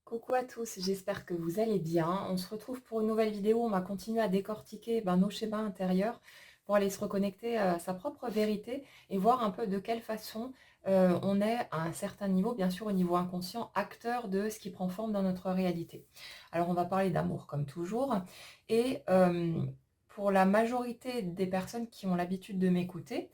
Coucou à tous, j'espère que vous allez bien. On se retrouve pour une nouvelle vidéo. On va continuer à décortiquer nos schémas intérieurs pour aller se reconnecter à sa propre vérité et voir un peu de quelle façon on est à un certain niveau, bien sûr au niveau inconscient, acteur de ce qui prend forme dans notre réalité. Alors on va parler d'amour comme toujours. Et pour la majorité des personnes qui ont l'habitude de m'écouter,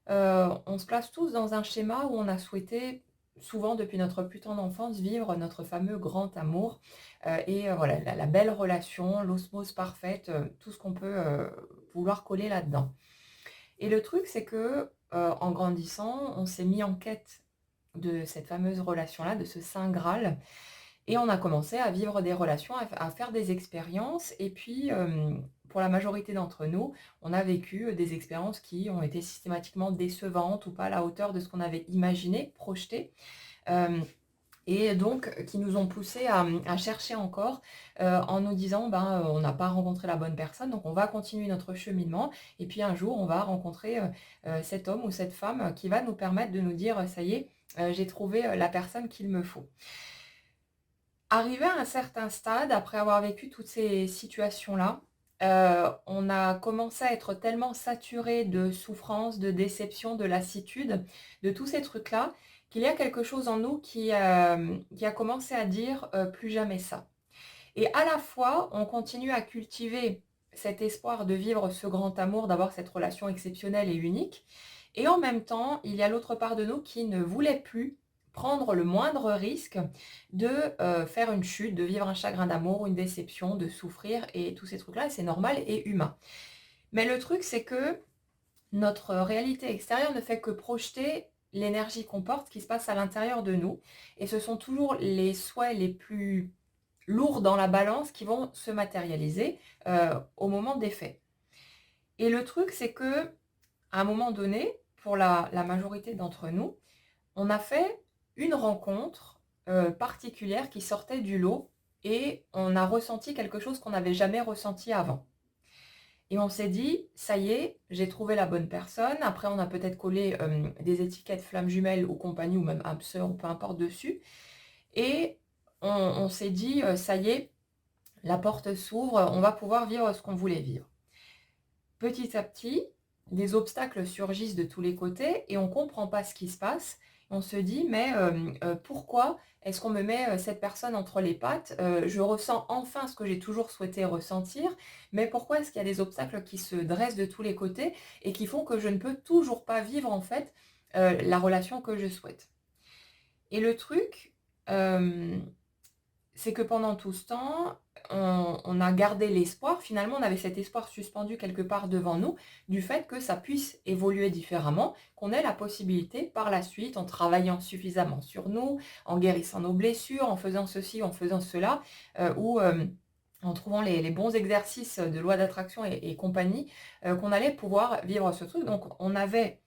on se place tous dans un schéma où on a souhaité, souvent depuis notre plus tendre enfance, vivre notre fameux grand amour, voilà, la belle relation, l'osmose parfaite, tout ce qu'on peut, vouloir coller là-dedans. Et le truc, c'est que, en grandissant, on s'est mis en quête de cette fameuse relation-là, de ce saint graal, et on a commencé à vivre des relations, à faire des expériences et puis, pour la majorité d'entre nous, on a vécu, des expériences qui ont été systématiquement décevantes ou pas à la hauteur de ce qu'on avait imaginé, projeté, hem et donc qui nous ont poussés à chercher encore, en nous disant: On n'a pas rencontré la bonne personne, donc on va continuer notre cheminement et puis un jour on va rencontrer, cet homme ou cette femme qui va nous permettre de nous dire: Ça y est, j'ai trouvé, la personne qu'il me faut». Arrivé à un certain stade, après avoir vécu toutes ces situations-là, on a commencé à être tellement saturé de souffrance, de déception, de lassitude, de tous ces trucs-là, qu'il y a quelque chose en nous qui a commencé à dire: «Plus jamais ça». Et à la fois, on continue à cultiver cet espoir de vivre ce grand amour, d'avoir cette relation exceptionnelle et unique. Et en même temps, il y a l'autre part de nous qui ne voulait plus prendre le moindre risque de faire une chute, de vivre un chagrin d'amour, une déception, de souffrir et tous ces trucs-là. Et c'est normal et humain. Mais le truc, c'est que notre réalité extérieure ne fait que projeter l'énergie qu'on porte, ce qui se passe à l'intérieur de nous. Et ce sont toujours les souhaits les plus lourds dans la balance qui vont se matérialiser, au moment des faits. Et le truc, c'est que à un moment donné, pour la majorité d'entre nous, on a fait une rencontre, particulière qui sortait du lot et on a ressenti quelque chose qu'on n'avait jamais ressenti avant. Et on s'est dit: «Ça y est, j'ai trouvé la bonne personne». Après on a peut-être collé, des étiquettes flammes jumelles ou compagnie ou même âme sœur ou peu importe dessus et on s'est dit: «Ça y est, la porte s'ouvre, on va pouvoir vivre ce qu'on voulait vivre». Petit à petit, des obstacles surgissent de tous les côtés et on ne comprend pas ce qui se passe. On se dit: «Mais, pourquoi est-ce qu'on me met, cette personne entre les pattes? Je ressens enfin ce que j'ai toujours souhaité ressentir, mais pourquoi est-ce qu'il y a des obstacles qui se dressent de tous les côtés et qui font que je ne peux toujours pas vivre, en fait, la relation que je souhaite?» Et le truc, hem c'est que pendant tout ce temps, on a gardé l'espoir, finalement, on avait cet espoir suspendu quelque part devant nous, du fait que ça puisse évoluer différemment, qu'on ait la possibilité par la suite, en travaillant suffisamment sur nous, en guérissant nos blessures, en faisant ceci, en faisant cela, ou en trouvant les bons exercices de loi d'attraction et compagnie, qu'on allait pouvoir vivre ce truc. Donc on avait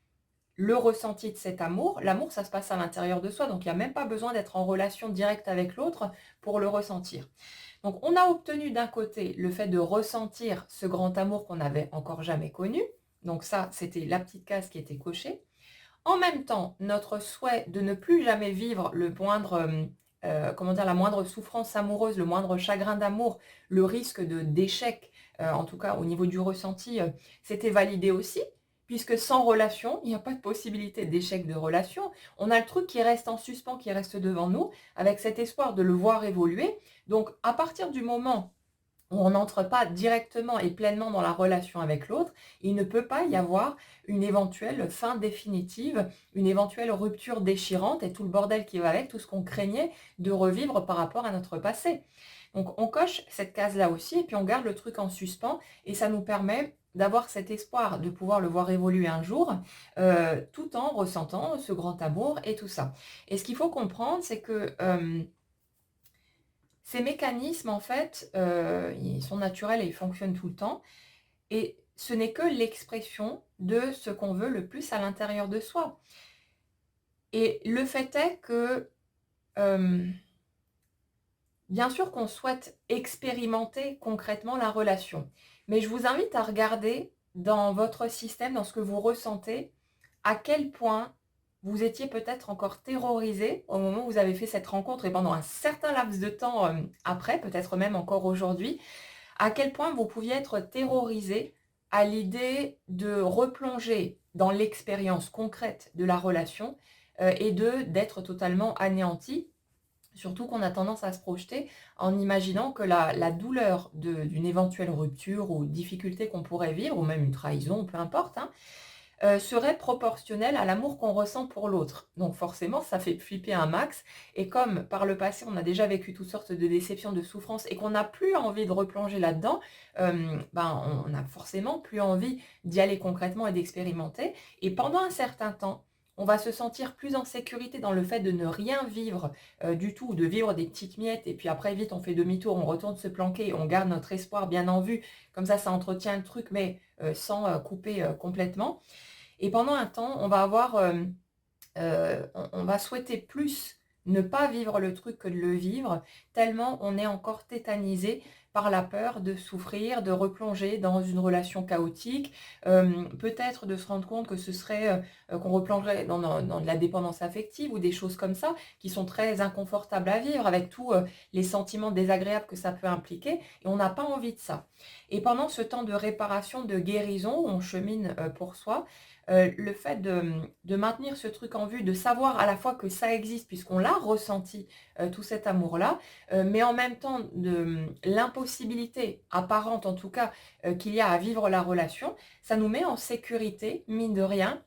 le ressenti de cet amour. L'amour, ça se passe à l'intérieur de soi, donc il y a même pas besoin d'être en relation directe avec l'autre pour le ressentir. Donc on a obtenu d'un côté le fait de ressentir ce grand amour qu'on n'avait encore jamais connu. Donc ça, c'était la petite case qui était cochée. En même temps, notre souhait de ne plus jamais vivre le moindre, comment dire? La moindre souffrance amoureuse, le moindre chagrin d'amour, le risque d'échec, en tout cas au niveau du ressenti, c'était validé aussi, puisque sans relation, il n'y a pas de possibilité d'échec de relation. On a le truc qui reste en suspens, qui reste devant nous, avec cet espoir de le voir évoluer. Donc à partir du moment on n'entre pas directement et pleinement dans la relation avec l'autre, il ne peut pas y avoir une éventuelle fin définitive, une éventuelle rupture déchirante et tout le bordel qui va avec, tout ce qu'on craignait de revivre par rapport à notre passé. Donc on coche cette case-là aussi et puis on garde le truc en suspens et ça nous permet d'avoir cet espoir de pouvoir le voir évoluer un jour, tout en ressentant ce grand amour et tout ça. Et ce qu'il faut comprendre, c'est que, ces mécanismes, en fait, ils sont naturels et ils fonctionnent tout le temps et ce n'est que l'expression de ce qu'on veut le plus à l'intérieur de soi et le fait est que, hem, bien sûr qu'on souhaite expérimenter concrètement la relation, mais je vous invite à regarder dans votre système, dans ce que vous ressentez, à quel point vous étiez peut-être encore terrorisé au moment où vous avez fait cette rencontre et pendant un certain laps de temps après, peut-être même encore aujourd'hui, à quel point vous pouviez être terrorisé à l'idée de replonger dans l'expérience concrète de la relation et d'être totalement anéanti. Surtout qu'on a tendance à se projeter en imaginant que la douleur d'une éventuelle rupture ou difficulté qu'on pourrait vivre, ou même une trahison, peu importe, hein, serait proportionnelle à l'amour qu'on ressent pour l'autre. Donc forcément, ça fait flipper un max. Et comme par le passé, on a déjà vécu toutes sortes de déceptions, de souffrances, et qu'on n'a plus envie de replonger là-dedans, ben, on a forcément plus envie d'y aller concrètement et d'expérimenter. Et pendant un certain temps, on va se sentir plus en sécurité dans le fait de ne rien vivre du tout, de vivre des petites miettes, et puis après, vite, on fait demi-tour, on retourne se planquer, on garde notre espoir bien en vue, comme ça entretient le truc, mais sans couper complètement. Et pendant un temps, on va avoir, on va souhaiter plus ne pas vivre le truc que de le vivre, tellement on est encore tétanisé par la peur de souffrir, de replonger dans une relation chaotique, peut-être de se rendre compte que ce serait, qu'on replongerait dans de la dépendance affective ou des choses comme ça, qui sont très inconfortables à vivre avec tous les sentiments désagréables que ça peut impliquer, et on n'a pas envie de ça. Et pendant ce temps de réparation, de guérison, où on chemine pour soi, le fait de maintenir ce truc en vue, de savoir à la fois que ça existe puisqu'on l'a ressenti, tout cet amour-là, mais en même temps de l'impossibilité, apparente en tout cas, qu'il y a à vivre la relation, ça nous met en sécurité, mine de rien,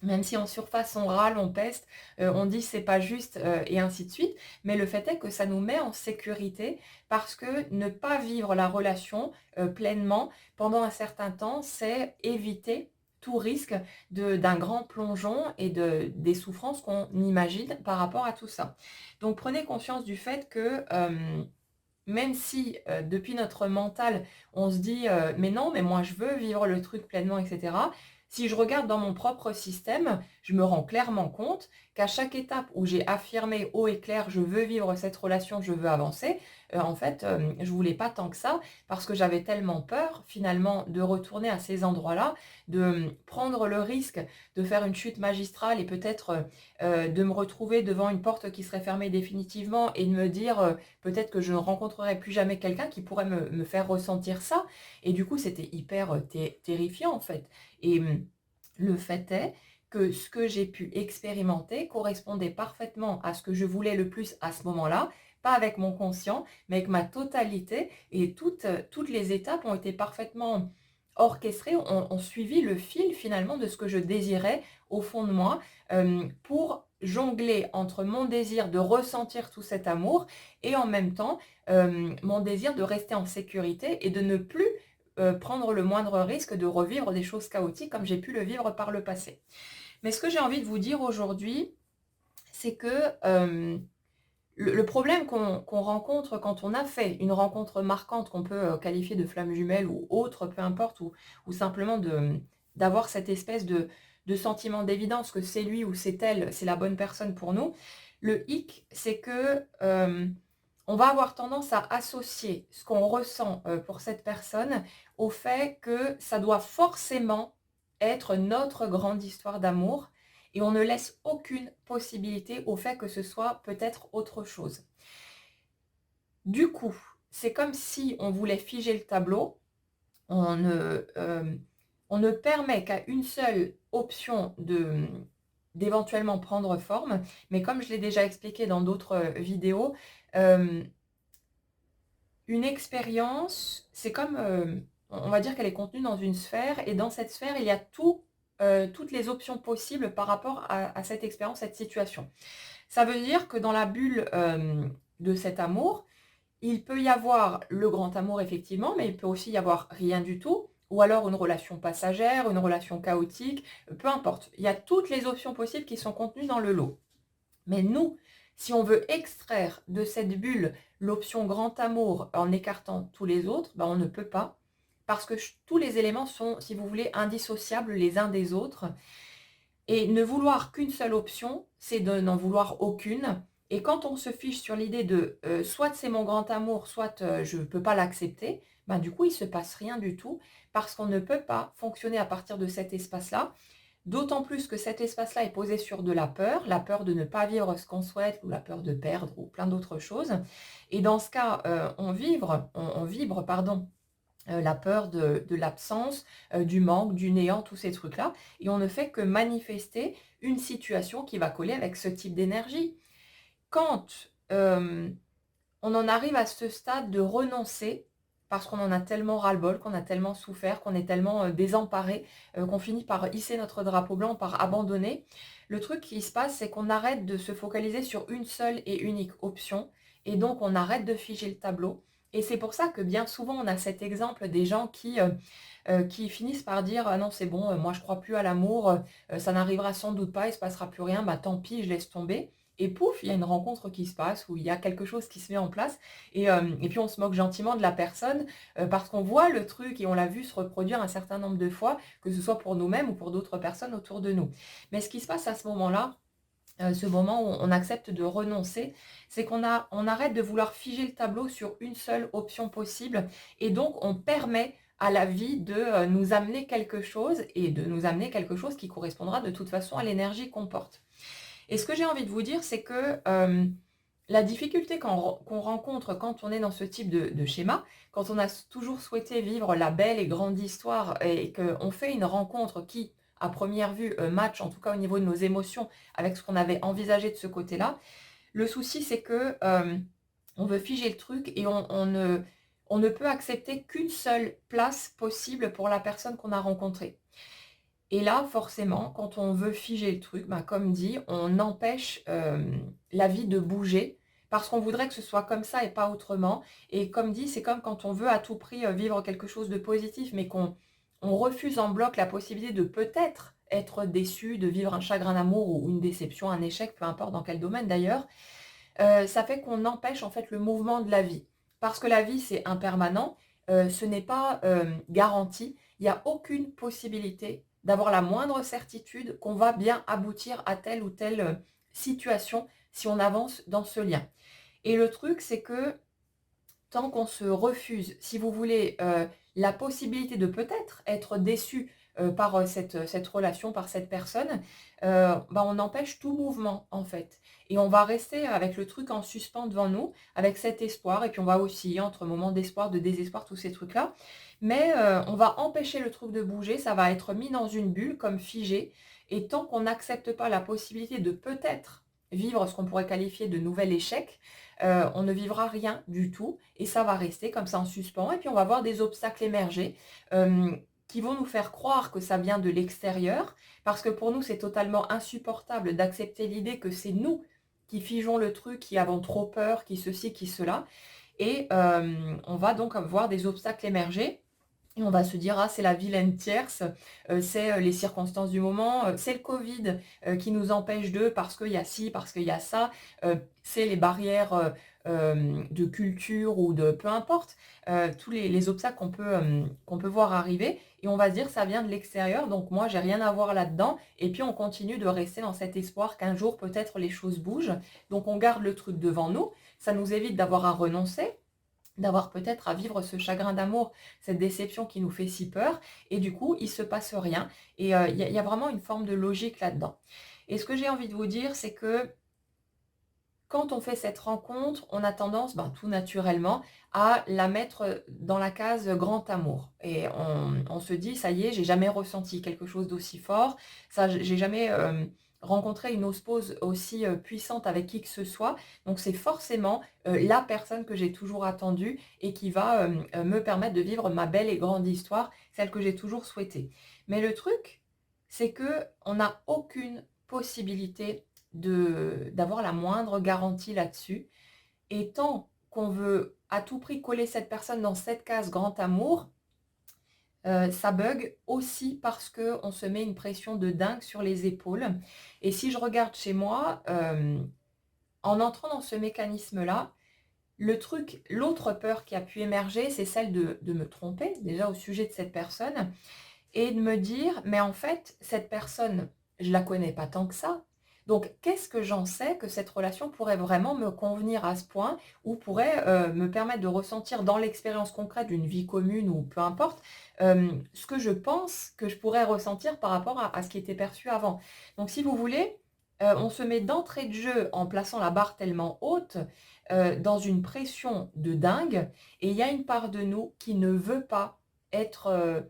même si en surface on râle, on peste, on dit c'est pas juste, et ainsi de suite. Mais le fait est que ça nous met en sécurité parce que ne pas vivre la relation, pleinement pendant un certain temps, c'est éviter tout risque d'un grand plongeon et des souffrances qu'on imagine par rapport à tout ça. Donc prenez conscience du fait que, même si, depuis notre mental, on se dit, «Mais non, mais moi je veux vivre le truc pleinement» et cetera. Si je regarde dans mon propre système, je me rends clairement compte qu'à chaque étape où j'ai affirmé haut et clair: «Je veux vivre cette relation, je veux avancer», en fait, je voulais pas tant que ça parce que j'avais tellement peur finalement de retourner à ces endroits-là, de, prendre le risque de faire une chute magistrale et peut-être, de me retrouver devant une porte qui serait fermée définitivement et de me dire, peut-être que je ne rencontrerai plus jamais quelqu'un qui pourrait me faire ressentir ça. Et du coup, c'était hyper terrifiant en fait. Et le fait est que ce que j'ai pu expérimenter correspondait parfaitement à ce que je voulais le plus à ce moment-là, pas avec mon conscient, mais avec ma totalité. Et toutes les étapes ont été parfaitement orchestrées, ont suivi le fil finalement de ce que je désirais au fond de moi, pour jongler entre mon désir de ressentir tout cet amour et en même temps, mon désir de rester en sécurité et de ne plus, prendre le moindre risque de revivre des choses chaotiques comme j'ai pu le vivre par le passé. Mais ce que j'ai envie de vous dire aujourd'hui, c'est que, le problème qu'on rencontre quand on a fait une rencontre marquante qu'on peut, qualifier de flamme jumelle ou autre, peu importe, ou simplement d'avoir cette espèce de sentiment d'évidence que c'est lui ou c'est elle, c'est la bonne personne pour nous. Le hic, c'est que, on va avoir tendance à associer ce qu'on ressent, pour cette personne au fait que ça doit forcément être notre grande histoire d'amour et on ne laisse aucune possibilité au fait que ce soit peut-être autre chose. Du coup, c'est comme si on voulait figer le tableau, on ne, on ne permet qu'à une seule option d'éventuellement prendre forme, mais comme je l'ai déjà expliqué dans d'autres vidéos, hem, une expérience, c'est comme, on va dire qu'elle est contenue dans une sphère et dans cette sphère, il y a toutes les options possibles par rapport à cette expérience, cette situation. Ça veut dire que dans la bulle, de cet amour, il peut y avoir le grand amour effectivement, mais il peut aussi y avoir rien du tout, ou alors une relation passagère, une relation chaotique, peu importe. Il y a toutes les options possibles qui sont contenues dans le lot. Mais nous, si on veut extraire de cette bulle l'option grand amour en écartant tous les autres, ben on ne peut pas, parce que tous les éléments sont, si vous voulez, indissociables les uns des autres. Et ne vouloir qu'une seule option, c'est de n'en vouloir aucune. Et quand on se fiche sur l'idée de soit c'est mon grand amour, soit je ne peux pas l'accepter, ben du coup il ne se passe rien du tout, parce qu'on ne peut pas fonctionner à partir de cet espace-là D'autant plus que cet espace-là est posé sur de la peur de ne pas vivre ce qu'on souhaite ou la peur de perdre ou plein d'autres choses. Et dans ce cas, on vibre, pardon, la peur de l'absence, du manque, du néant, tous ces trucs-là. Et on ne fait que manifester une situation qui va coller avec ce type d'énergie. Quand on en arrive à ce stade de renoncer, parce qu'on en a tellement ras-le-bol, qu'on a tellement souffert, qu'on est tellement désemparé, qu'on finit par hisser notre drapeau blanc, par abandonner, le truc qui se passe, c'est qu'on arrête de se focaliser sur une seule et unique option, et donc on arrête de figer le tableau. Et c'est pour ça que bien souvent, on a cet exemple des gens qui finissent par dire: «Ah non, c'est bon, moi je crois plus à l'amour, ça n'arrivera sans doute pas, il se passera plus rien, bah tant pis, je laisse tomber». Et pouf, il y a une rencontre qui se passe, où il y a quelque chose qui se met en place et puis on se moque gentiment de la personne, parce qu'on voit le truc et on l'a vu se reproduire un certain nombre de fois, que ce soit pour nous-mêmes ou pour d'autres personnes autour de nous. Mais ce qui se passe à ce moment-là, ce moment où on accepte de renoncer, c'est on arrête de vouloir figer le tableau sur une seule option possible et donc on permet à la vie de, nous amener quelque chose et de nous amener quelque chose qui correspondra de toute façon à l'énergie qu'on porte. Et ce que j'ai envie de vous dire, c'est que la difficulté qu'on rencontre quand on est dans ce type de schéma, quand on a toujours souhaité vivre la belle et grande histoire et qu'on fait une rencontre qui, à première vue, match, en tout cas au niveau de nos émotions, avec ce qu'on avait envisagé de ce côté-là, le souci, c'est que on veut figer le truc et on ne peut accepter qu'une seule place possible pour la personne qu'on a rencontrée. Et là, forcément, quand on veut figer le truc, bah, comme dit, on empêche la vie de bouger parce qu'on voudrait que ce soit comme ça et pas autrement. Et comme dit, c'est comme quand on veut à tout prix vivre quelque chose de positif, mais qu'on refuse en bloc la possibilité de peut-être être déçu, de vivre un chagrin d'amour ou une déception, un échec, peu importe dans quel domaine d'ailleurs. Ça fait qu'on empêche en fait le mouvement de la vie. Parce que la vie, c'est impermanent, ce n'est pas garanti. Il n'y a aucune possibilité d'avoir la moindre certitude qu'on va bien aboutir à telle ou telle situation si on avance dans ce lien. Et le truc, c'est que tant qu'on se refuse, si vous voulez, la possibilité de peut-être être déçu par cette relation, par cette personne, bah, on empêche tout mouvement en fait. Et on va rester avec le truc en suspens devant nous, avec cet espoir, et puis on va osciller entre moments d'espoir, de désespoir, tous ces trucs-là. Mais on va empêcher le truc de bouger, ça va être mis dans une bulle comme figé. Et tant qu'on n'accepte pas la possibilité de peut-être vivre ce qu'on pourrait qualifier de nouvel échec, on ne vivra rien du tout et ça va rester comme ça en suspens et puis on va voir des obstacles émerger qui vont nous faire croire que ça vient de l'extérieur parce que pour nous c'est totalement insupportable d'accepter l'idée que c'est nous qui figeons le truc, qui avons trop peur, qui ceci, qui cela et on va donc voir des obstacles émerger. Et on va se dire: «Ah, c'est la vilaine tierce, c'est, les circonstances du moment, c'est le Covid, qui nous empêche de parce qu'il y a ci, parce qu'il y a ça, c'est les barrières, de culture ou de peu importe, tous les obstacles qu'on peut voir arriver et on va se dire: «Ça vient de l'extérieur, donc moi j'ai rien à voir là-dedans» et puis on continue de rester dans cet espoir qu'un jour peut-être les choses bougent. Donc on garde le truc devant nous, ça nous évite d'avoir à renoncer, d'avoir peut-être à vivre ce chagrin d'amour, cette déception qui nous fait si peur et du coup, il se passe rien et il y a vraiment une forme de logique là-dedans. Et ce que j'ai envie de vous dire, c'est que quand on fait cette rencontre, on a tendance, ben, tout naturellement, à la mettre dans la case grand amour et on se dit: «Ça y est, j'ai jamais ressenti quelque chose d'aussi fort, ça j'ai jamais, rencontré une osmose aussi, puissante avec qui que ce soit, donc c'est forcément, la personne que j'ai toujours attendue et qui va, me permettre de vivre ma belle et grande histoire, celle que j'ai toujours souhaitée». Mais le truc, c'est qu'on n'a aucune possibilité d'avoir la moindre garantie là-dessus et tant qu'on veut à tout prix coller cette personne dans cette case grand amour, ça bug aussi parce qu'on se met une pression de dingue sur les épaules et si je regarde chez moi, en entrant dans ce mécanisme-là, l'autre peur qui a pu émerger, c'est celle de me tromper, déjà au sujet de cette personne et de me dire: «Mais en fait, cette personne, je la connais pas tant que ça. Donc qu'est-ce que j'en sais que cette relation pourrait vraiment me convenir à ce point ou pourrait, me permettre de ressentir dans l'expérience concrète d'une vie commune ou peu importe, ce que je pense que je pourrais ressentir par rapport à ce qui était perçu avant. Donc si vous voulez, on se met d'entrée de jeu en plaçant la barre tellement haute, dans une pression de dingue et il y a une part de nous qui ne veut pas être,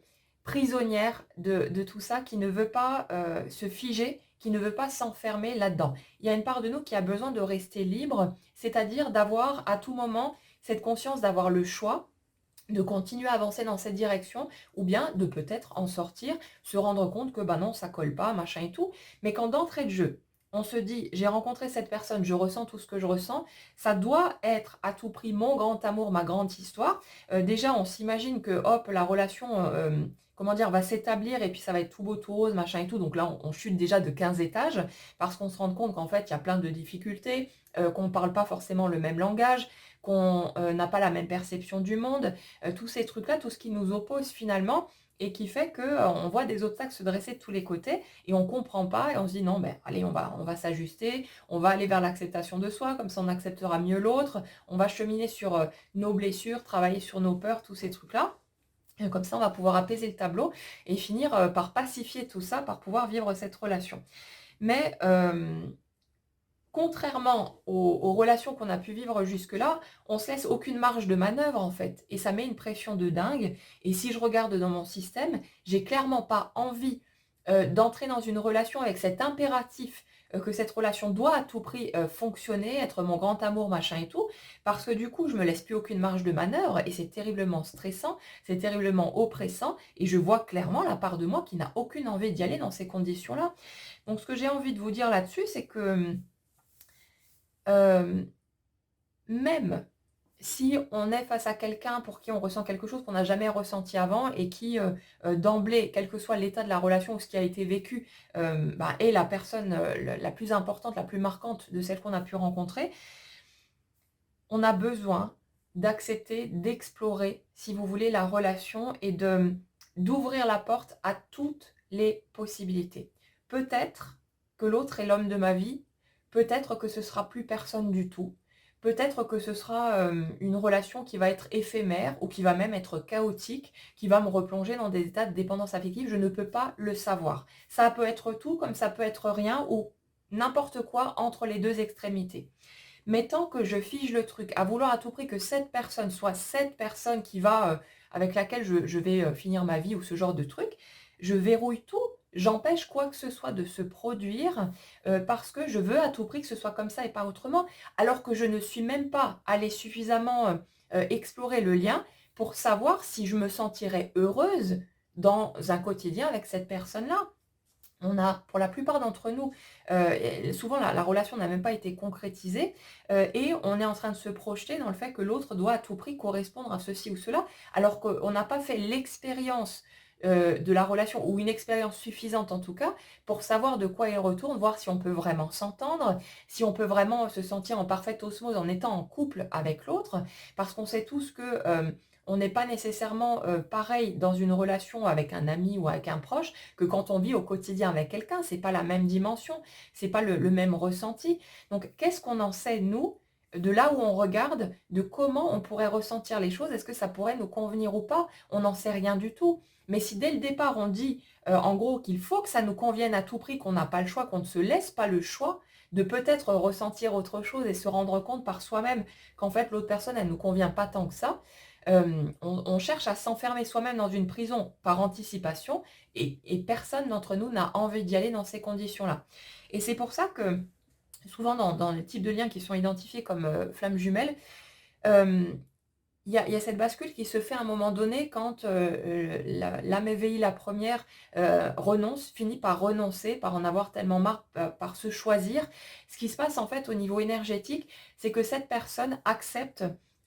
prisonnière de tout ça, qui ne veut pas, se figer, qui ne veut pas s'enfermer là-dedans. Il y a une part de nous qui a besoin de rester libre, c'est-à-dire d'avoir à tout moment cette conscience d'avoir le choix de continuer à avancer dans cette direction ou bien de peut-être en sortir, se rendre compte que, bah, non, ça colle pas, machin et tout. Mais quand d'entrée de jeu, on se dit: «J'ai rencontré cette personne, je ressens tout ce que je ressens», ça doit être à tout prix mon grand amour, ma grande histoire. Déjà, on s'imagine que, hop, la relation, comment dire? Va s'établir et puis ça va être tout beau, tout rose, machin et tout. Donc là, on chute déjà de 15 étages parce qu'on se rend compte qu'en fait, il y a plein de difficultés, qu'on ne parle pas forcément le même langage, qu'on, n'a pas la même perception du monde, tous ces trucs-là, tout ce qui nous oppose finalement et qui fait que, on voit des obstacles se dresser de tous les côtés et on comprend pas et on se dit: «Non, ben, allez, on va s'ajuster, on va aller vers l'acceptation de soi, comme ça on acceptera mieux l'autre, on va cheminer sur, nos blessures, travailler sur nos peurs», tous ces trucs-là. Comme ça, on va pouvoir apaiser le tableau et finir, par pacifier tout ça, par pouvoir vivre cette relation. Mais, contrairement aux relations qu'on a pu vivre jusque-là, on se laisse aucune marge de manœuvre en fait et ça met une pression de dingue et si je regarde dans mon système, j'ai clairement pas envie, d'entrer dans une relation avec cet impératif, que cette relation doit à tout prix, fonctionner, être mon grand amour, machin et tout. Parce que du coup, je me laisse plus aucune marge de manœuvre et c'est terriblement stressant, c'est terriblement oppressant et je vois clairement la part de moi qui n'a aucune envie d'y aller dans ces conditions-là. Donc ce que j'ai envie de vous dire là-dessus, c'est que, Hem, même si on est face à quelqu'un pour qui on ressent quelque chose qu'on n'a jamais ressenti avant et qui, d'emblée, quel que soit l'état de la relation ou ce qui a été vécu, bah, est la personne, la plus importante, la plus marquante de celle qu'on a pu rencontrer, on a besoin d'accepter, d'explorer, si vous voulez, la relation et d'ouvrir la porte à toutes les possibilités. Peut-être que l'autre est l'homme de ma vie, peut-être que ce sera plus personne du tout, peut-être que ce sera, une relation qui va être éphémère ou qui va même être chaotique, qui va me replonger dans des états de dépendance affective, je ne peux pas le savoir. Ça peut être tout comme ça peut être rien ou n'importe quoi entre les 2 extrémités. Mais tant que je fige le truc à vouloir à tout prix que cette personne soit cette personne qui va, avec laquelle je vais, finir ma vie ou ce genre de truc, je verrouille tout. J'empêche quoi que ce soit de se produire, parce que je veux à tout prix que ce soit comme ça et pas autrement. Alors que je ne suis même pas allée suffisamment, explorer le lien pour savoir si je me sentirais heureuse dans un quotidien avec cette personne-là. On a, pour la plupart d'entre nous, et souvent la relation n'a même pas été concrétisée, et on est en train de se projeter dans le fait que l'autre doit à tout prix correspondre à ceci ou cela, alors qu'on n'a pas fait l'expérience, de la relation ou une expérience suffisante en tout cas, pour savoir de quoi il retourne, voir si on peut vraiment s'entendre, si on peut vraiment se sentir en parfaite osmose en étant en couple avec l'autre. Parce qu'on sait tous que, on n'est pas nécessairement, pareil dans une relation avec un ami ou avec un proche, que quand on vit au quotidien avec quelqu'un, c'est pas la même dimension, c'est pas le même ressenti. Donc qu'est-ce qu'on en sait nous, de là où on regarde, de comment on pourrait ressentir les choses? Est-ce que ça pourrait nous convenir ou pas? On n'en sait rien du tout. Mais si dès le départ on dit, en gros qu'il faut que ça nous convienne à tout prix, qu'on n'a pas le choix, qu'on ne se laisse pas le choix de peut-être ressentir autre chose et se rendre compte par soi-même qu'en fait l'autre personne elle nous convient pas tant que ça, on cherche à s'enfermer soi-même dans une prison par anticipation et personne d'entre nous n'a envie d'y aller dans ces conditions-là. Et c'est pour ça que souvent dans les types de liens qui sont identifiés comme, flammes jumelles, hem, il y a cette bascule qui se fait à un moment donné quand, l'âme éveillée, la première renonce, finit par renoncer, par en avoir tellement marre, par se choisir. Ce qui se passe en fait au niveau énergétique, c'est que cette personne accepte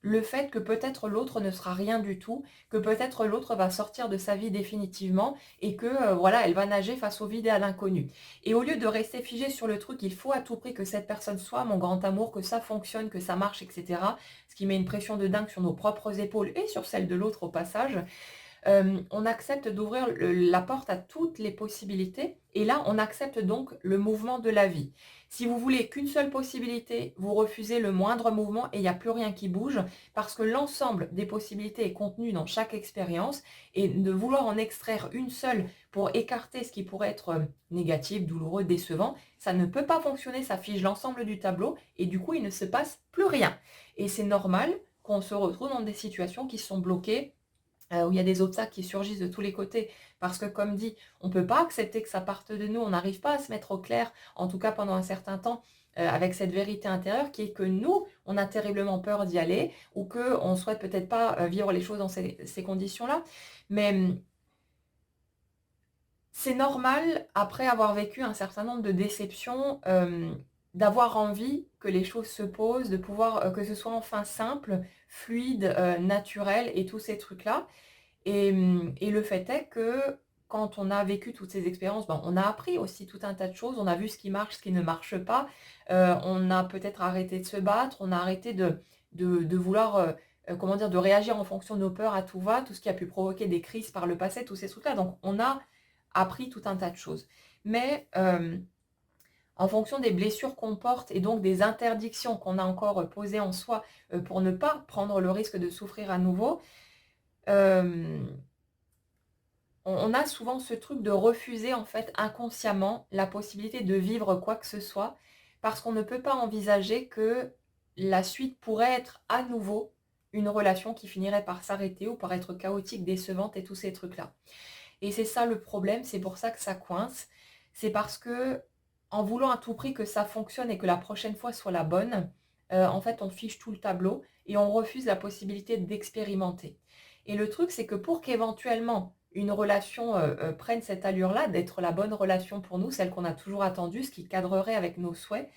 le fait que peut-être l'autre ne sera rien du tout, que peut-être l'autre va sortir de sa vie définitivement et que, voilà, elle va nager face au vide et à l'inconnu. Et au lieu de rester figée sur le truc, il faut à tout prix que cette personne soit mon grand amour, que ça fonctionne, que ça marche et cetera, ce qui met une pression de dingue sur nos propres épaules et sur celle de l'autre au passage, on accepte d'ouvrir la porte à toutes les possibilités et là, on accepte donc le mouvement de la vie. Si vous voulez qu'une seule possibilité, vous refusez le moindre mouvement et il n'y a plus rien qui bouge parce que l'ensemble des possibilités est contenu dans chaque expérience et de vouloir en extraire une seule pour écarter ce qui pourrait être négatif, douloureux, décevant, ça ne peut pas fonctionner, ça fige l'ensemble du tableau et du coup, il ne se passe plus rien. Et c'est normal qu'on se retrouve dans des situations qui sont bloquées, où il y a des obstacles qui surgissent de tous les côtés. Parce que comme dit, on ne peut pas accepter que ça parte de nous, on n'arrive pas à se mettre au clair, en tout cas pendant un certain temps, avec cette vérité intérieure qui est que nous, on a terriblement peur d'y aller, ou qu'on ne souhaite peut-être pas vivre les choses dans ces conditions-là. Mais c'est normal, après avoir vécu un certain nombre de déceptions, d'avoir envie que les choses se posent, de pouvoir, que ce soit enfin simple, fluide, naturel et tous ces trucs-là. Et le fait est que quand on a vécu toutes ces expériences, ben, on a appris aussi tout un tas de choses. On a vu ce qui marche, ce qui ne marche pas. On a peut-être arrêté de se battre, on a arrêté de vouloir, comment dire? De réagir en fonction de nos peurs à tout va, tout ce qui a pu provoquer des crises par le passé, tous ces trucs-là. Donc on a appris tout un tas de choses. Mais, en fonction des blessures qu'on porte et donc des interdictions qu'on a encore, posées en soi, pour ne pas prendre le risque de souffrir à nouveau, hem on a souvent ce truc de refuser en fait inconsciemment la possibilité de vivre quoi que ce soit, parce qu'on ne peut pas envisager que la suite pourrait être à nouveau une relation qui finirait par s'arrêter ou par être chaotique, décevante et tous ces trucs-là. Et c'est ça le problème, c'est pour ça que ça coince. C'est parce que en voulant à tout prix que ça fonctionne et que la prochaine fois soit la bonne, en fait on fiche tout le tableau et on refuse la possibilité d'expérimenter. Et le truc, c'est que pour qu'éventuellement une relation, prenne cette allure-là, d'être la bonne relation pour nous, celle qu'on a toujours attendue, ce qui cadrerait avec nos souhaits,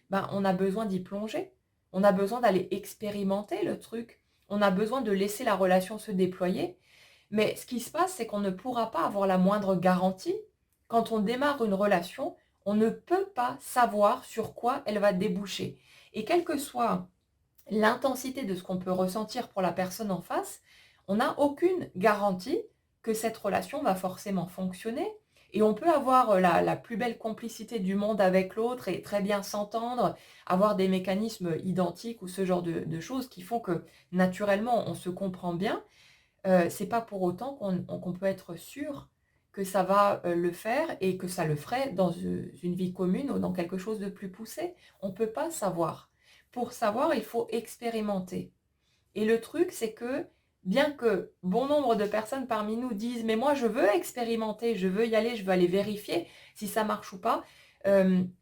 ben, on a besoin d'y plonger. On a besoin d'aller expérimenter le truc. On a besoin de laisser la relation se déployer. Mais ce qui se passe, c'est qu'on ne pourra pas avoir la moindre garantie. Quand on démarre une relation, on ne peut pas savoir sur quoi elle va déboucher. Et quelle que soit l'intensité de ce qu'on peut ressentir pour la personne en face, on n'a aucune garantie que cette relation va forcément fonctionner. Et on peut avoir la plus belle complicité du monde avec l'autre et très bien s'entendre, avoir des mécanismes identiques ou ce genre de choses qui font que naturellement on se comprend bien. C'est pas pour autant qu'on peut être sûr que ça va, le faire et que ça le ferait dans une vie commune ou dans quelque chose de plus poussé. On peut pas savoir. Pour savoir, il faut expérimenter. Et le truc, c'est que, bien que bon nombre de personnes parmi nous disent: «Mais moi je veux expérimenter, je veux y aller, je veux aller vérifier si ça marche ou pas»,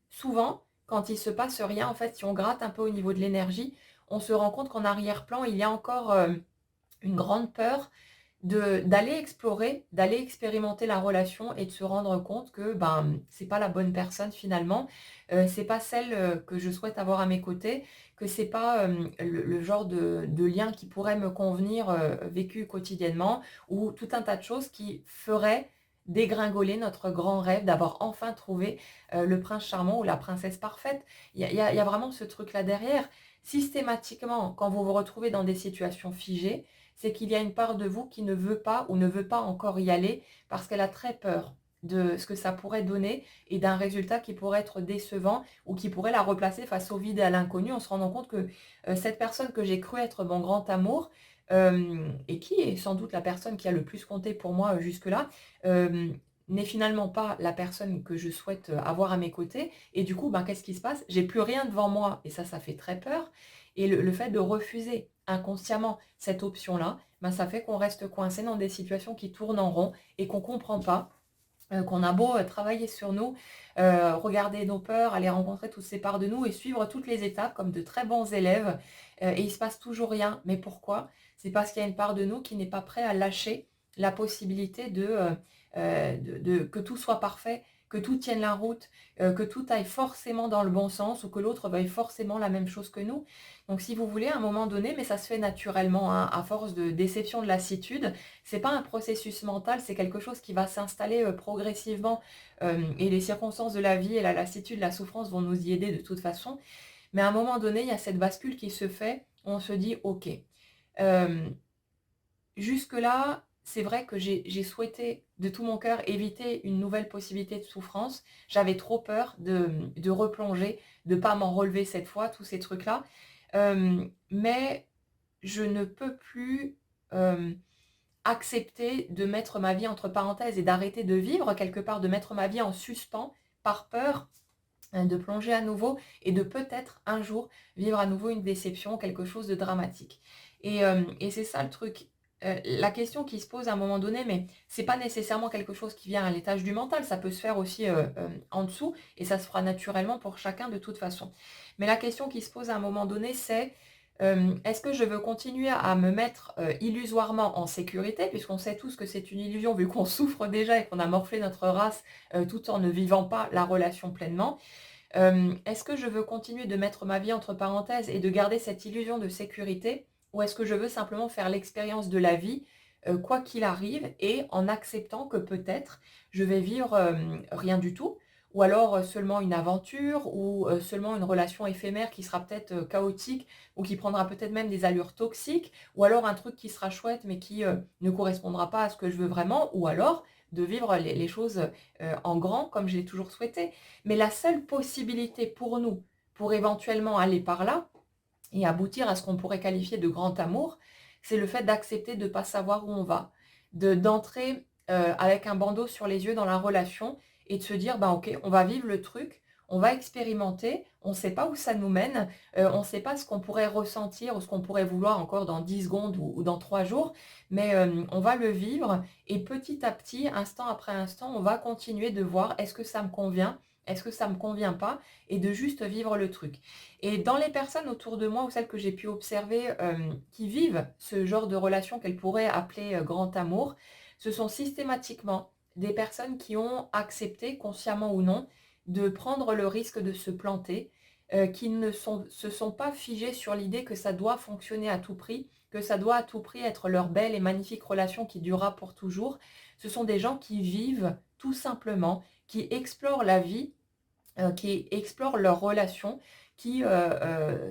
souvent, quand il se passe rien, en fait, si on gratte un peu au niveau de l'énergie, on se rend compte qu'en arrière-plan, il y a encore, une grande peur d'aller explorer, d'aller expérimenter la relation et de se rendre compte que, ben, c'est pas la bonne personne finalement, c'est pas celle, que je souhaite avoir à mes côtés, que c'est pas, le genre de lien qui pourrait me convenir, vécu quotidiennement ou tout un tas de choses qui feraient dégringoler notre grand rêve d'avoir enfin trouvé, le prince charmant ou la princesse parfaite. Il y a vraiment ce truc-là derrière. Systématiquement, quand vous vous retrouvez dans des situations figées, c'est qu'il y a une part de vous qui ne veut pas ou ne veut pas encore y aller parce qu'elle a très peur de ce que ça pourrait donner et d'un résultat qui pourrait être décevant ou qui pourrait la replacer face au vide et à l'inconnu en se rendant compte que cette personne que j'ai cru être mon grand amour et qui est sans doute la personne qui a le plus compté pour moi jusque-là, euh, n'est finalement pas la personne que je souhaite avoir à mes côtés. Et du coup, ben, qu'est-ce qui se passe? J'ai plus rien devant moi et ça fait très peur. Et le fait de refuser inconsciemment cette option-là, ben, ça fait qu'on reste coincé dans des situations qui tournent en rond et qu'on ne comprend pas, qu'on a beau travailler sur nous, regarder nos peurs, aller rencontrer toutes ces parts de nous et suivre toutes les étapes comme de très bons élèves, et il ne se passe toujours rien. Mais pourquoi? C'est parce qu'il y a une part de nous qui n'est pas prêt à lâcher la possibilité que tout soit parfait, que tout tienne la route, que tout aille forcément dans le bon sens ou que l'autre veuille forcément la même chose que nous. Donc si vous voulez, à un moment donné, mais ça se fait naturellement, hein, à force de déception, de lassitude, c'est pas un processus mental, c'est quelque chose qui va s'installer, progressivement, et les circonstances de la vie et la lassitude, la souffrance vont nous y aider de toute façon. Mais à un moment donné, il y a cette bascule qui se fait, on se dit: «OK, hem, jusque-là, c'est vrai que j'ai souhaité de tout mon cœur éviter une nouvelle possibilité de souffrance. J'avais trop peur de replonger, de pas m'en relever cette fois, tous ces trucs-là. Mais je ne peux plus, accepter de mettre ma vie entre parenthèses et d'arrêter de vivre quelque part, de mettre ma vie en suspens par peur, de plonger à nouveau et de peut-être un jour vivre à nouveau une déception, quelque chose de dramatique. Et c'est ça le truc. La question qui se pose à un moment donné, mais c'est pas nécessairement quelque chose qui vient à l'étage du mental, ça peut se faire aussi en dessous et ça se fera naturellement pour chacun de toute façon. Mais la question qui se pose à un moment donné, c'est est-ce que je veux continuer à me mettre illusoirement en sécurité, puisqu'on sait tous que c'est une illusion vu qu'on souffre déjà et qu'on a morflé notre race tout en ne vivant pas la relation pleinement. Est-ce que je veux continuer de mettre ma vie entre parenthèses et de garder cette illusion de sécurité, ou est-ce que je veux simplement faire l'expérience de la vie, quoi qu'il arrive, et en acceptant que peut-être je vais vivre rien du tout, ou alors seulement une aventure, ou seulement une relation éphémère qui sera peut-être chaotique, ou qui prendra peut-être même des allures toxiques, ou alors un truc qui sera chouette mais qui ne correspondra pas à ce que je veux vraiment, ou alors de vivre les choses en grand comme je l'ai toujours souhaité. Mais la seule possibilité pour nous, pour éventuellement aller par là et aboutir à ce qu'on pourrait qualifier de grand amour, c'est le fait d'accepter de ne pas savoir où on va, d'entrer avec un bandeau sur les yeux dans la relation et de se dire, bah ok, on va vivre le truc, on va expérimenter, on ne sait pas où ça nous mène, on ne sait pas ce qu'on pourrait ressentir ou ce qu'on pourrait vouloir encore dans 10 secondes ou dans 3 jours, mais on va le vivre et petit à petit, instant après instant, on va continuer de voir est-ce que ça me convient, est-ce que ça ne me convient pas, et de juste vivre le truc. Et dans les personnes autour de moi ou celles que j'ai pu observer qui vivent ce genre de relation qu'elles pourraient appeler grand amour, ce sont systématiquement des personnes qui ont accepté, consciemment ou non, de prendre le risque de se planter, qui ne se sont pas figées sur l'idée que ça doit fonctionner à tout prix, que ça doit à tout prix être leur belle et magnifique relation qui durera pour toujours. Ce sont des gens qui vivent tout simplement, qui explorent la vie, qui explorent leurs relations, qui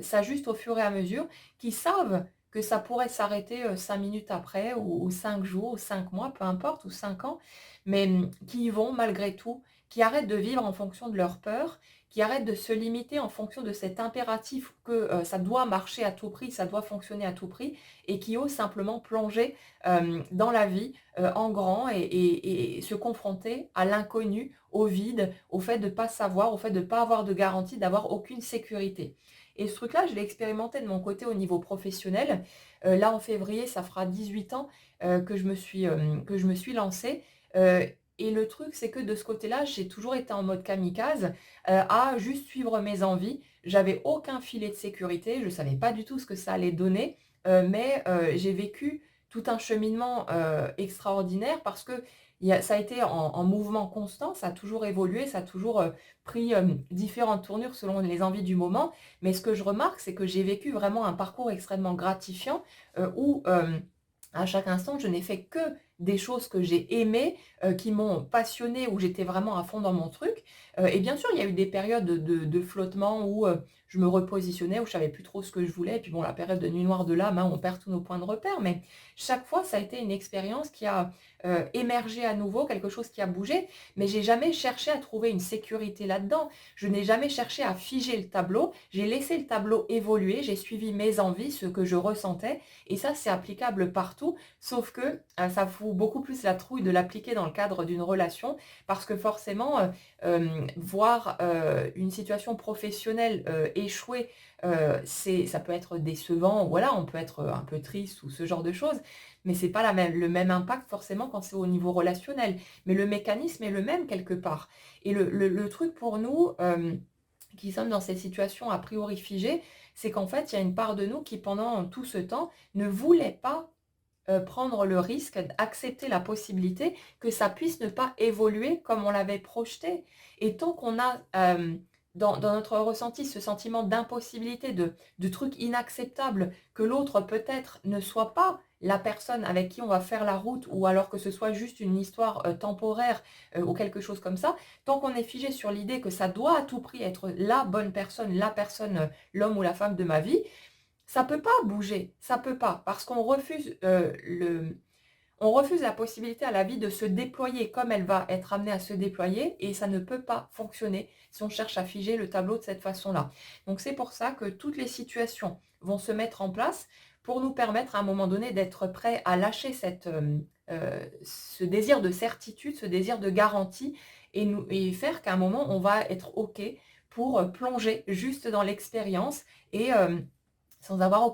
s'ajustent au fur et à mesure, qui savent que ça pourrait s'arrêter 5 minutes après, ou 5 jours, ou 5 mois, peu importe, ou 5 ans, mais qui y vont malgré tout, qui arrêtent de vivre en fonction de leur peur, qui arrêtent de se limiter en fonction de cet impératif que ça doit marcher à tout prix, ça doit fonctionner à tout prix, et qui osent simplement plonger dans la vie en grand et se confronter à l'inconnu, au vide, au fait de ne pas savoir, au fait de ne pas avoir de garantie, d'avoir aucune sécurité. Et ce truc-là, je l'ai expérimenté de mon côté au niveau professionnel. Là, en février, ça fera 18 ans que je me suis lancée. Et le truc, c'est que de ce côté-là, j'ai toujours été en mode kamikaze, à juste suivre mes envies. J'avais aucun filet de sécurité, je ne savais pas du tout ce que ça allait donner, mais j'ai vécu tout un cheminement extraordinaire parce que ça a été en mouvement constant, ça a toujours évolué, ça a toujours pris différentes tournures selon les envies du moment. Mais ce que je remarque, c'est que j'ai vécu vraiment un parcours extrêmement gratifiant où à chaque instant, je n'ai fait que des choses que j'ai aimées, qui m'ont passionnée, où j'étais vraiment à fond dans mon truc. Et bien sûr, il y a eu des périodes de flottement où je me repositionnais, où je savais plus trop ce que je voulais. Et puis bon, la période de nuit noire de l'âme, hein, on perd tous nos points de repère. Mais chaque fois, ça a été une expérience qui a émergé à nouveau, quelque chose qui a bougé. Mais j'ai jamais cherché à trouver une sécurité là-dedans. Je n'ai jamais cherché à figer le tableau. J'ai laissé le tableau évoluer. J'ai suivi mes envies, ce que je ressentais. Et ça, c'est applicable partout, sauf que ça fout beaucoup plus la trouille de l'appliquer dans le cadre d'une relation, parce que forcément, voir une situation professionnelle échouer, ça peut être décevant, voilà, on peut être un peu triste ou ce genre de choses, mais c'est pas le même impact forcément quand c'est au niveau relationnel. Mais le mécanisme est le même quelque part. Et le truc pour nous, qui sommes dans cette situation a priori figée, c'est qu'en fait, il y a une part de nous qui, pendant tout ce temps, ne voulait pas prendre le risque d'accepter la possibilité que ça puisse ne pas évoluer comme on l'avait projeté. Et tant qu'on a dans notre ressenti ce sentiment d'impossibilité, de trucs inacceptables, que l'autre peut-être ne soit pas la personne avec qui on va faire la route, ou alors que ce soit juste une histoire temporaire ou quelque chose comme ça, tant qu'on est figé sur l'idée que ça doit à tout prix être la personne, l'homme ou la femme de ma vie, ça peut pas bouger, ça peut pas, parce qu'on refuse On refuse la possibilité à la vie de se déployer comme elle va être amenée à se déployer et ça ne peut pas fonctionner si on cherche à figer le tableau de cette façon-là. Donc c'est pour ça que toutes les situations vont se mettre en place pour nous permettre à un moment donné d'être prêts à lâcher ce désir de certitude, ce désir de garantie et faire qu'à un moment on va être OK pour plonger juste dans l'expérience et sans avoir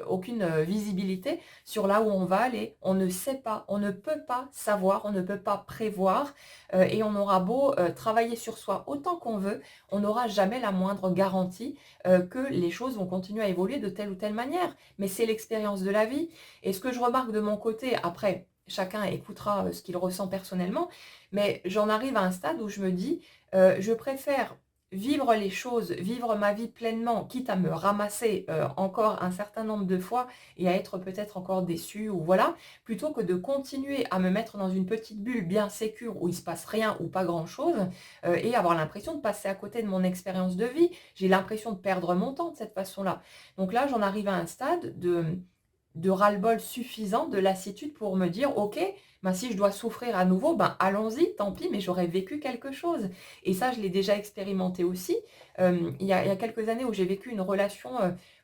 aucune visibilité sur là où on va aller. On ne sait pas, on ne peut pas savoir, on ne peut pas prévoir, et on aura beau, travailler sur soi autant qu'on veut, on n'aura jamais la moindre garantie, que les choses vont continuer à évoluer de telle ou telle manière. Mais c'est l'expérience de la vie et ce que je remarque de mon côté, après chacun écoutera, ce qu'il ressent personnellement, mais j'en arrive à un stade où je me dis, je préfère vivre les choses, vivre ma vie pleinement, quitte à me ramasser, encore un certain nombre de fois et à être peut-être encore déçue ou voilà, plutôt que de continuer à me mettre dans une petite bulle bien sécure où il se passe rien ou pas grand-chose, et avoir l'impression de passer à côté de mon expérience de vie. J'ai l'impression de perdre mon temps de cette façon-là. Donc là, j'en arrive à un stade de ras-le-bol suffisant, de lassitude pour me dire: «OK, ben, si je dois souffrir à nouveau, ben, allons-y, tant pis, mais j'aurais vécu quelque chose» et ça, je l'ai déjà expérimenté aussi. Il y a quelques années où j'ai vécu une relation,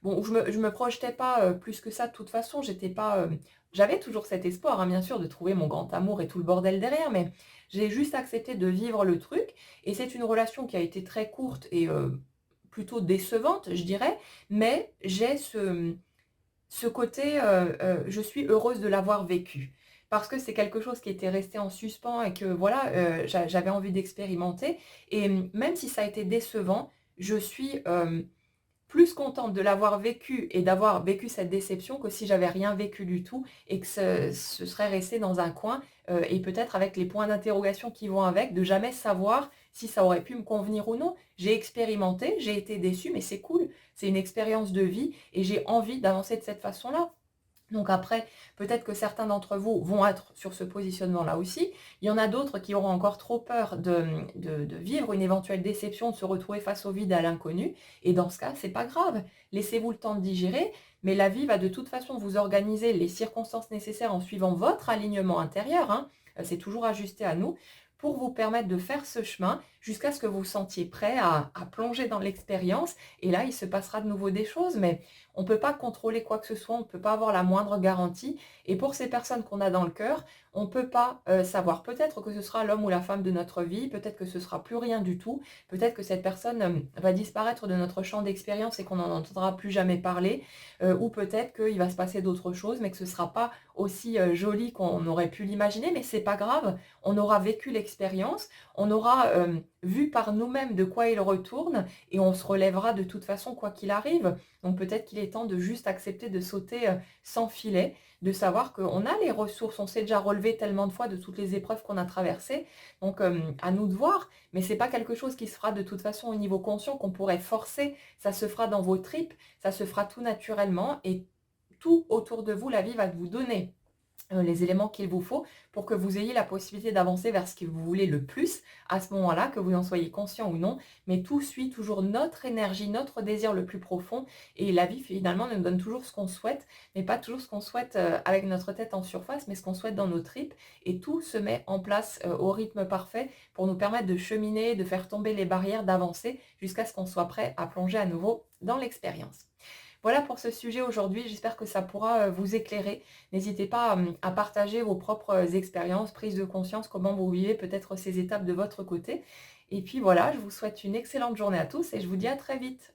bon, où je me projetais pas, plus que ça de toute façon. J'étais pas, j'avais toujours cet espoir, hein, bien sûr, de trouver mon grand amour et tout le bordel derrière, mais j'ai juste accepté de vivre le truc et c'est une relation qui a été très courte et plutôt décevante, je dirais, mais j'ai ce côté, je suis heureuse de l'avoir vécu. Parce que c'est quelque chose qui était resté en suspens et que voilà, j'avais envie d'expérimenter et même si ça a été décevant, je suis, plus contente de l'avoir vécu et d'avoir vécu cette déception que si j'avais rien vécu du tout et que ce serait resté dans un coin, et peut-être avec les points d'interrogation qui vont avec, de jamais savoir si ça aurait pu me convenir ou non. J'ai expérimenté, j'ai été déçue, mais c'est cool, c'est une expérience de vie et j'ai envie d'avancer de cette façon-là. Donc après, peut-être que certains d'entre vous vont être sur ce positionnement-là aussi. Il y en a d'autres qui auront encore trop peur de vivre une éventuelle déception, de se retrouver face au vide, à l'inconnu. Et dans ce cas, c'est pas grave. Laissez-vous le temps de digérer, mais la vie va de toute façon vous organiser les circonstances nécessaires en suivant votre alignement intérieur, hein. C'est toujours ajusté à nous pour vous permettre de faire ce chemin jusqu'à ce que vous vous sentiez prêt à plonger dans l'expérience. Et là, il se passera de nouveau des choses, mais on ne peut pas contrôler quoi que ce soit, on ne peut pas avoir la moindre garantie. Et pour ces personnes qu'on a dans le cœur, on ne peut pas savoir. Peut-être que ce sera l'homme ou la femme de notre vie, peut-être que ce sera plus rien du tout, peut-être que cette personne va disparaître de notre champ d'expérience et qu'on n'en entendra plus jamais parler, ou peut-être qu'il va se passer d'autres choses, mais que ce ne sera pas aussi joli qu'on aurait pu l'imaginer. Mais c'est pas grave, on aura vécu l'expérience, on aura vu par nous-mêmes de quoi il retourne et on se relèvera de toute façon quoi qu'il arrive. Donc peut-être qu'il est temps de juste accepter de sauter, sans filet, de savoir qu'on a les ressources, on s'est déjà relevé tellement de fois de toutes les épreuves qu'on a traversées. Donc à nous de voir, mais c'est pas quelque chose qui se fera de toute façon au niveau conscient, qu'on pourrait forcer. Ça se fera dans vos tripes, ça se fera tout naturellement et tout autour de vous, la vie va vous donner les éléments qu'il vous faut pour que vous ayez la possibilité d'avancer vers ce que vous voulez le plus à ce moment-là, que vous en soyez conscient ou non. Mais tout suit toujours notre énergie, notre désir le plus profond. Et la vie, finalement, nous donne toujours ce qu'on souhaite, mais pas toujours ce qu'on souhaite avec notre tête en surface, mais ce qu'on souhaite dans nos tripes. Et tout se met en place au rythme parfait pour nous permettre de cheminer, de faire tomber les barrières, d'avancer jusqu'à ce qu'on soit prêt à plonger à nouveau dans l'expérience. Voilà pour ce sujet aujourd'hui, j'espère que ça pourra vous éclairer. N'hésitez pas à partager vos propres expériences, prise de conscience, comment vous vivez peut-être ces étapes de votre côté. Et puis voilà, je vous souhaite une excellente journée à tous et je vous dis à très vite.